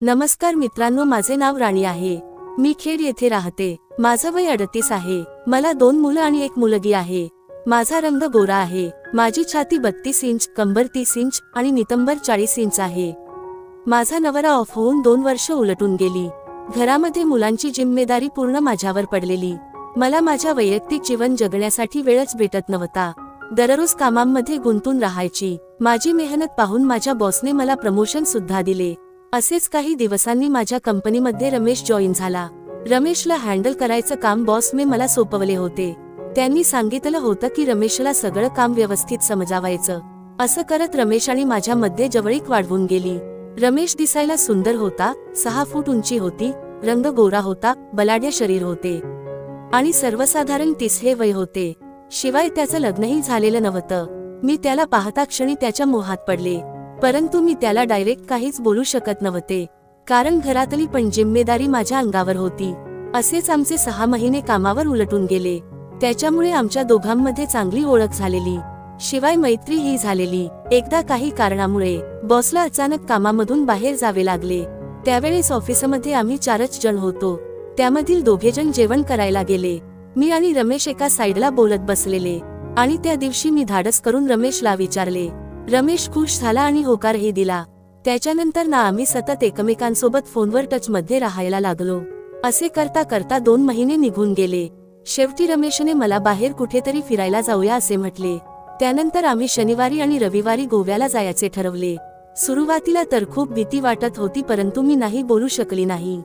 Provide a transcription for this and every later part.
नमस्कार मित्रांनो, माझे नाव राणी आहे. मी खेड येथे राहते. माझं वय 38 आहे. मला 2 मुलं आणि 1 मुलगी आहे. माझा रंग गोरा आहे. माझी छाती 32 इंच, कंबर 30 इंच आणि नितंबर 40 इंच आहे. माझा नवरा ऑफ होऊन 2 वर्ष उलटून गेली. घरामध्ये मुलांची जिम्मेदारी पूर्ण माझ्यावर पडलेली. मला माझ्या वैयक्तिक जीवन जगण्यासाठी वेळच भेटत नव्हता. दररोज कामांमध्ये गुंतून राहायची. माझी मेहनत पाहून माझ्या बॉसने मला प्रमोशन सुद्धा दिले. असेच काही दिवसांनी माझ्या कंपनीमध्ये रमेश जॉईन झाला. रमेशला हँडल करायचं काम बॉसने मला सोपवले होते. त्यांनी सांगितलं होतं की रमेशला सगळं काम व्यवस्थित समजावायचं. असं करत रमेश आणि माझ्यामध्ये जवळीक वाढवून गेली. रमेश दिसायला सुंदर होता. 6 फूट उंची होती. रंग गोरा होता. बलाढ्य शरीर होते आणि सर्वसाधारण 30 हे वय होते. शिवाय त्याचं लग्नही झालेलं नव्हतं. मी त्याला पाहता क्षणी त्याच्या मोहात पडले. परंतु मी त्याला डायरेक्ट काहीच बोलू शकत नव्हते, कारण घरातली पण जिम्मेदारी माझ्या अंगावर होती. असेच आमचे 6 महिने कामावर उलटून गेले. त्याच्यामुळे आमच्या दोघांमध्ये चांगली ओळख झालेली. शिवाय मैत्रीही झालेली. एकदा काही कारणामुळे बॉसला अचानक कामामधून बाहेर जावे लागले. त्यावेळेस ऑफिसमध्ये आम्ही 4च जण होतो. त्यामधील 2 जण जेवण करायला गेले. मी आणि रमेश एका साईडला बोलत बसलेले. आणि त्या दिवशी मी धाडस करून रमेशला विचारले. रमेश खुश झाला आणि होकारही दिला. त्याच्यानंतर ना आम्ही सतत एकमेकांसोबत फोनवर टच मध्ये राहायला लागलो. असे करता करता 2 महिने निघून गेले. शेवटी रमेशने मला बाहेर कुठेतरी फिरायला जाऊया असे म्हटले. त्यानंतर आम्ही शनिवारी आणि रविवारी गोव्याला जायचे ठरवले. सुरुवातीला तर खूप भीती वाटत होती, परंतु मी नाही बोलू शकली नाही.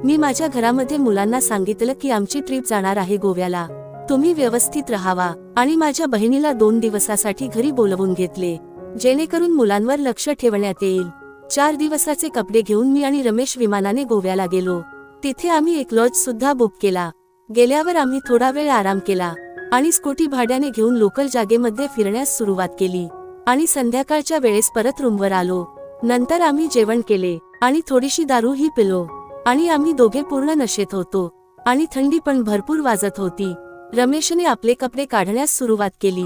मी माझ्या घरामध्ये मुलांना सांगितलं की आमची ट्रिप जाणार आहे गोव्याला. तुम्ही व्यवस्थित राहावा. आणि माझ्या बहिणीला 2 दिवसासाठी घरी बोलवून घेतले, जेणेकरून मुलांवर लक्ष ठेवण्यात येईल. 4 दिवसाचे कपडे घेऊन मी आणि रमेश विमानाने गोव्याला गेलो. तिथे आम्ही एक लॉज सुद्धा बुक केला. गेल्यावर आम्ही थोडा वेळ आराम केला आणि स्कूटी भाड्याने घेऊन लोकल जागेमध्ये फिरण्यास सुरुवात केली. आणि संध्याकाळच्या वेळेस परत रूमवर आलो. नंतर आम्ही जेवण केले आणि थोडीशी दारूही पिलो. आणि आम्ही दोघे पूर्ण नशेत होतो आणि थंडी पण भरपूर वाजत होती. रमेशने आपले कपडे काढण्यास सुरुवात केली.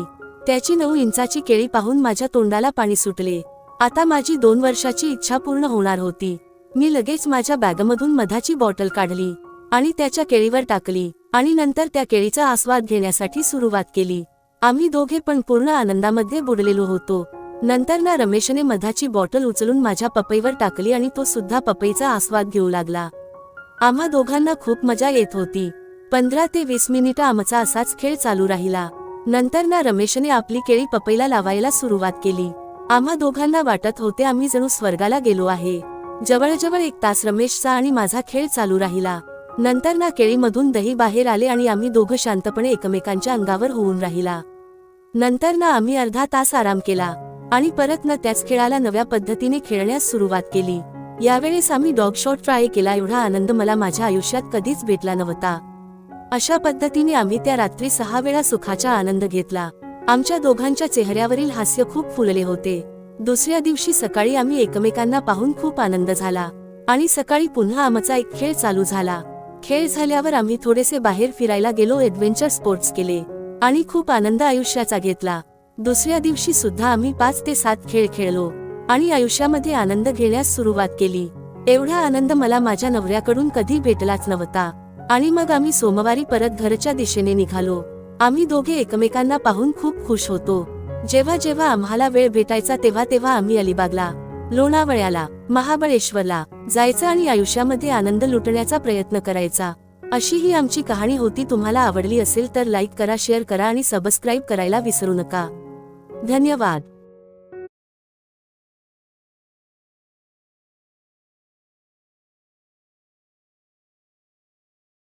त्याची 9 इंचाची केळी पाहून माझ्या तोंडाला पाणी सुटले. आता माझी 2 वर्षाची इच्छा पूर्ण होणार होती. मी लगेच माझ्या बॅगमधून मधाची बॉटल काढली आणि त्याच्या केळीवर टाकली आणि नंतर त्या केळीचा आस्वाद घेण्यासाठी सुरुवात केली. आम्ही दोघे पण पूर्ण आनंदामध्ये बुडलेलो होतो. नंतर ना रमेशने मधाची बॉटल उचलून माझ्या पपईवर टाकली आणि तो सुद्धा पपईचा आस्वाद घेऊ लागला. आम्हा दोघांना खूप मजा येत होती. 15 ते 20 मिनिटं आमचा असाच खेळ चालू राहिला. नंतर ना रमेशने आपली केळी पपईला लावायला सुरुवात केली. आम्हा दोघांना वाटत होते आम्ही जणू स्वर्गाला गेलो आहे. जवळजवळ 1 तास रमेशचा आणि माझा खेळ चालू राहिला. नंतर ना केळीमधून दही बाहेर आले आणि आम्ही दोघं शांतपणे एकमेकांच्या अंगावर होऊन राहिला. नंतर ना आम्ही अर्धा तास आराम केला आणि परत ना त्याच खेळाला नव्या पद्धतीने खेळण्यास सुरुवात केली. यावेळेस आम्ही डॉग शॉट ट्राय केला. एवढा आनंद मला माझ्या आयुष्यात कधीच भेटला नव्हता. अशा पद्धतीने आम्ही त्या रात्री 6 वेळा सुखाचा आनंद घेतला. आमच्या दोघांच्या चेहऱ्यावरील हास्य खूप फुलले होते. दुसऱ्या दिवशी सकाळी आम्ही एकमेकांना पाहून खूप आनंद झाला आणि सकाळी पुन्हा आमचा एक खेळ चालू झाला. खेळ झाल्यावर आम्ही थोडेसे बाहेर फिरायला गेलो. एडव्हेंचर स्पोर्ट्स केले आणि खूप आनंद आयुष्याचा घेतला. दुसऱ्या दिवशी सुद्धा आम्ही 5 ते 7 खेळ खेळलो आणि आयुष्यामध्ये आनंद घेण्यास सुरुवात केली. एवढा आनंद मला माझ्या नवऱ्याकडून कधी भेटलाच नव्हता. आणि मग आम्ही सोमवारी परत घरच्या दिशेने निघालो. आम्ही दोघे एकमेकांना पाहून खूप खुश होतो. जेव्हा जेव्हा आम्हाला वेळ भेटायचा तेव्हा आम्ही अलिबागला, लोणावळ्याला, महाबळेश्वरला जायचं आणि आयुष्यामध्ये आनंद लुटण्याचा प्रयत्न करायचा. अशी ही आमची कहाणी होती. तुम्हाला आवडली असेल तर लाईक करा, शेअर करा आणि सबस्क्राईब करायला विसरू नका. धन्यवाद.